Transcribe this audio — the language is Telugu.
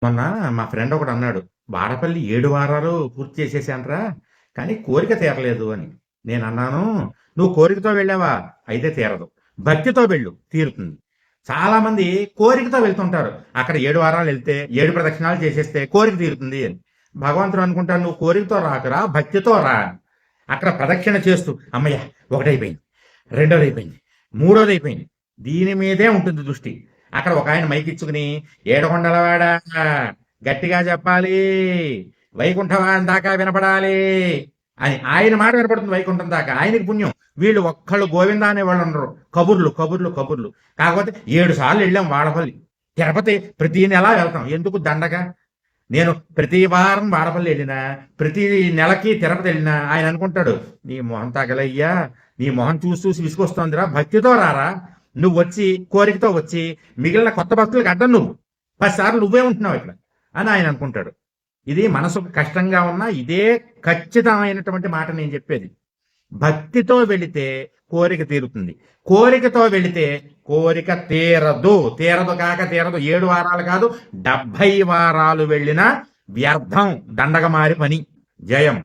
మొన్న మా ఫ్రెండ్ ఒకడు అన్నాడు, వాడపల్లి 7 వారాలు పూర్తి చేసేసానురా, కానీ కోరిక తీరలేదు అని. నేను అన్నాను, నువ్వు కోరికతో వెళ్ళావా? అయితే తీరదు. భక్తితో వెళ్ళు, తీరుతుంది. చాలా మంది కోరికతో వెళ్తుంటారు. అక్కడ 7 వారాలు వెళ్తే 7 ప్రదక్షిణాలు చేసేస్తే కోరిక తీరుతుంది అని. భగవంతుడు అనుకుంటాడు, నువ్వు కోరికతో రాకరా, భక్తితో రా అని. అక్కడ ప్రదక్షిణ చేస్తూ అమ్మయ్య, ఒకటైపోయింది, రెండోది అయిపోయింది, మూడోది అయిపోయింది, దీని మీదే ఉంటుంది దృష్టి. అక్కడ ఒక ఆయన మైక్ ఇచ్చుకుని, ఏడుకొండలవాడ గట్టిగా చెప్పాలి, వైకుంఠవాన్ దాకా వినపడాలి అని ఆయన మాట వినపడుతుంది వైకుంఠం దాకా, ఆయనకి పుణ్యం. వీళ్ళు ఒక్కళ్ళు గోవిందా అనే వాళ్ళు ఉండరు, కబుర్లు కబుర్లు కబుర్లు. కాకపోతే 7 సార్లు వెళ్ళాం వాడపల్లి. తిరుపతి ప్రతి నెల వెళ్తాం, ఎందుకు దండగా. నేను ప్రతి వారం వాడపల్లి వెళ్ళినా, ప్రతి నెలకి తిరుపతి వెళ్ళినా ఆయన అనుకుంటాడు, నీ మొహం తగలయ్యా, నీ మొహం చూసి చూసి విసుకొస్తోందిరా, భక్తితో రారా. నువ్వు వచ్చి కోరికతో వచ్చి మిగిలిన కొత్త భక్తులకు అడ్డం నువ్వు, 10 సార్లు నువ్వే ఉంటున్నావు ఇక్కడ అని ఆయన అనుకుంటాడు. ఇది మనసుకు కష్టంగా ఉన్నా ఇదే ఖచ్చితమైనటువంటి మాట నేను చెప్పేది. భక్తితో వెళితే కోరిక తీరుతుంది, కోరికతో వెళితే కోరిక తీరదు. తీరదు కాక తీరదు. 7 వారాలు కాదు, 70 వారాలు వెళ్ళినా వ్యర్థం, దండగమారి పని. జయం.